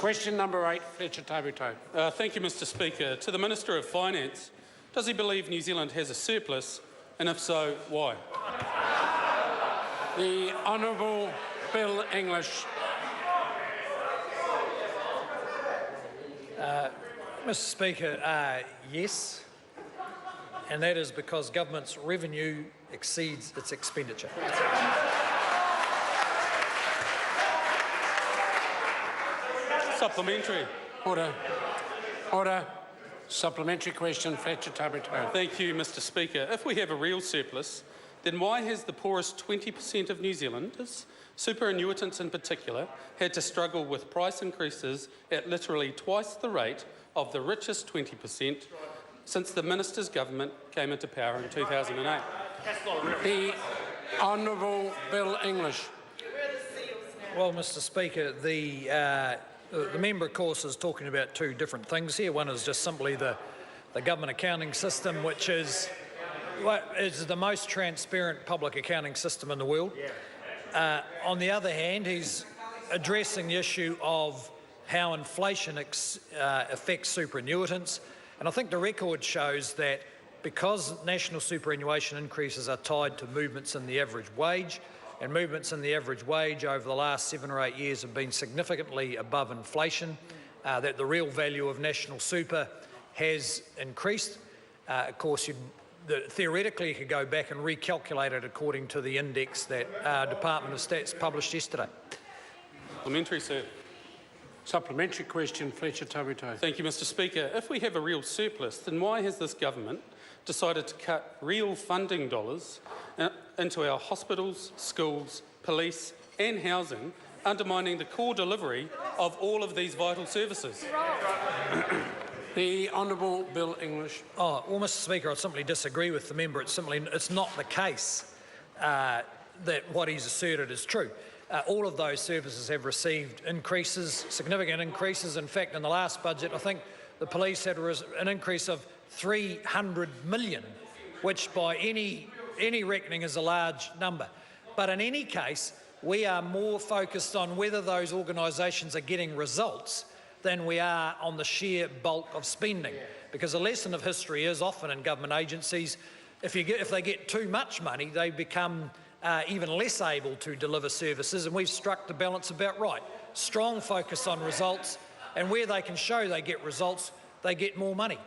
Question number 8, Fletcher Tabuteau. Thank you, Mr Speaker. To the Minister of Finance, does he believe New Zealand has a surplus, and if so, why? The Honourable Bill English. Mr Speaker, yes, and that is because government's revenue exceeds its expenditure. Supplementary. Order. Order. Supplementary question, Fletcher Tabuteau. Thank you, Mr Speaker. If we have a real surplus, then why has the poorest 20% of New Zealanders, superannuitants in particular, had to struggle with price increases at literally twice the rate of the richest 20% since the Minister's government came into power in 2008? The Honourable Bill English. Well, Mr Speaker, the member, of course, is talking about two different things here. One is just simply the government accounting system, which is the most transparent public accounting system in the world. On the other hand, he's addressing the issue of how inflation affects superannuitants. And I think the record shows that because national superannuation increases are tied to movements in the average wage, and movements in the average wage over the last 7 or 8 years have been significantly above inflation, that the real value of national super has increased. Of course, theoretically you could go back and recalculate it according to the index that Department of Stats published yesterday. Supplementary, sir. Supplementary question, Fletcher Tabuteau. Thank you, Mr Speaker. If we have a real surplus, then why has this government decided to cut real funding dollars into our hospitals, schools, police and housing, undermining the core delivery of all of these vital services? The Honourable Bill English. Oh, well, Mr Speaker, I simply disagree with the member. It's not the case that what he's asserted is true. All of those services have received increases, significant increases. In fact, in the last budget, I think the police had an increase of 300 million, which by any reckoning is a large number. But in any case, we are more focused on whether those organisations are getting results than we are on the sheer bulk of spending. Because a lesson of history is often in government agencies, if they get too much money, they become even less able to deliver services, and we've struck the balance about right. Strong focus on results, and where they can show they get results, they get more money.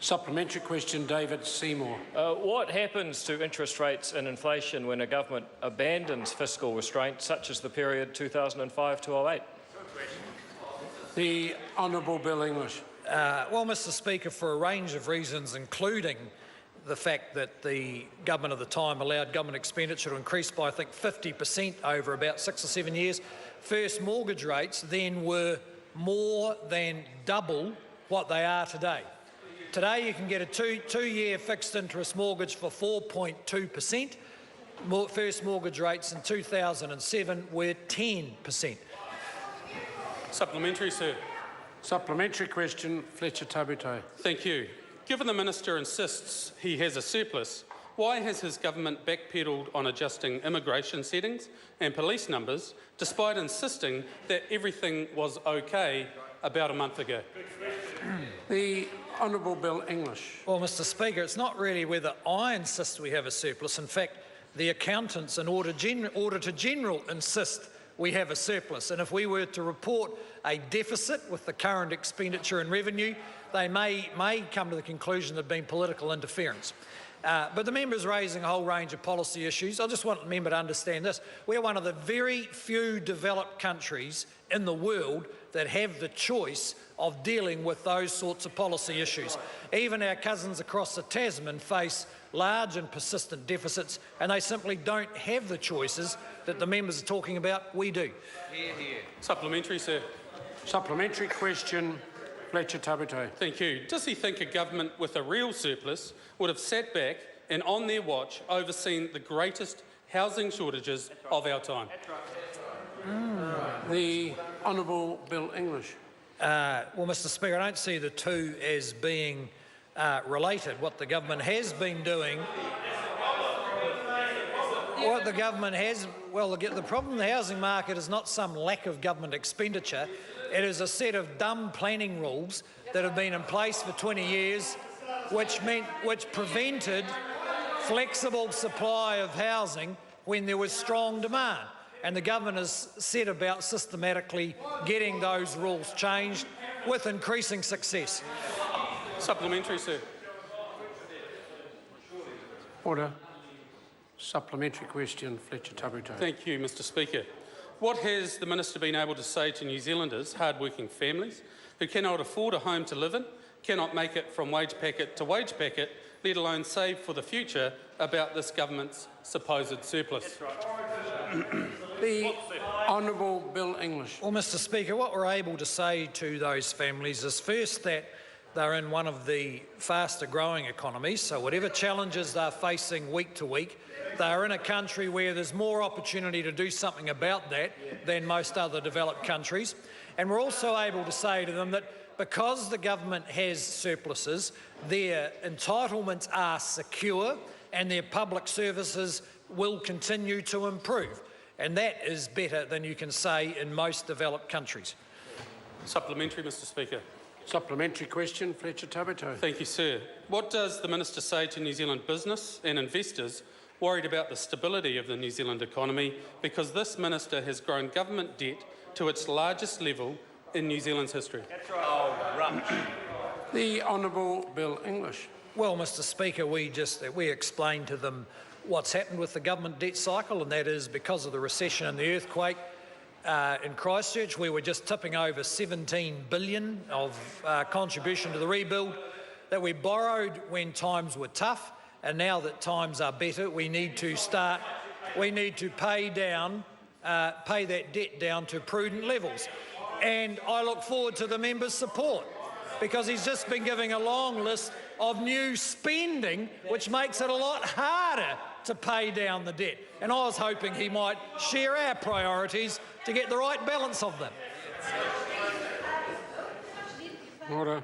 Supplementary question, David Seymour. What happens to interest rates and inflation when a government abandons fiscal restraint, such as the period 2005 to 08? The Honourable Bill English. Well, Mr Speaker, for a range of reasons, including the fact that the government at the time allowed government expenditure to increase by, I think, 50% over about 6 or 7 years. First mortgage rates then were more than double what they are today. Today you can get a two-year fixed interest mortgage for 4.2%. First mortgage rates in 2007 were 10%. Supplementary, sir. Supplementary question, Fletcher Tabuteau. Thank you. Given the Minister insists he has a surplus, why has his government backpedalled on adjusting immigration settings and police numbers, despite insisting that everything was okay about a month ago? The Honourable Bill English. Well, Mr Speaker, it's not really whether I insist we have a surplus. In fact, the accountants and Auditor General insist we have a surplus. And if we were to report a deficit with the current expenditure and revenue, they may come to the conclusion there had been political interference. But the member is raising a whole range of policy issues. I just want the member to understand this. We're one of the very few developed countries in the world that have the choice of dealing with those sorts of policy issues. Even our cousins across the Tasman face large and persistent deficits, and they simply don't have the choices that the members are talking about. We do. Hear, hear. Supplementary, sir. Supplementary question, Fletcher Tabuteau. Thank you. Does he think a government with a real surplus would have sat back and on their watch overseen the greatest housing shortages of our time? The Honourable Bill English. Well, Mr Speaker, I don't see the two as being related. What the government has been doing... What the government has, well, the problem in the housing market is not some lack of government expenditure. It is a set of dumb planning rules that have been in place for 20 years, which prevented flexible supply of housing when there was strong demand. And the government has set about systematically getting those rules changed with increasing success. Supplementary, sir. Order. Supplementary question, Fletcher Tabuteau. Thank you, Mr Speaker. What has the Minister been able to say to New Zealanders, hard-working families, who cannot afford a home to live in, cannot make it from wage packet to wage packet, let alone save for the future, about this government's supposed surplus? The Honourable Bill English. Well, Mr Speaker, what we're able to say to those families is first that they're in one of the faster growing economies, so whatever challenges they're facing week to week, they're in a country where there's more opportunity to do something about that than most other developed countries. And we're also able to say to them that because the government has surpluses, their entitlements are secure and their public services will continue to improve. And that is better than you can say in most developed countries. Supplementary, Mr Speaker. Supplementary question, Fletcher Tabuteau. Thank you, sir. What does the Minister say to New Zealand business and investors worried about the stability of the New Zealand economy because this Minister has grown government debt to its largest level in New Zealand's history? The Honourable Bill English. Well, Mr Speaker, we explained to them what's happened with the government debt cycle, and that is because of the recession and the earthquake in Christchurch, we were just tipping over $17 billion of contribution to the rebuild that we borrowed when times were tough, and now that times are better, we need to pay that debt down to prudent levels. And I look forward to the member's support, because he's just been giving a long list of new spending, which makes it a lot harder to pay down the debt. And I was hoping he might share our priorities to get the right balance of them. Order.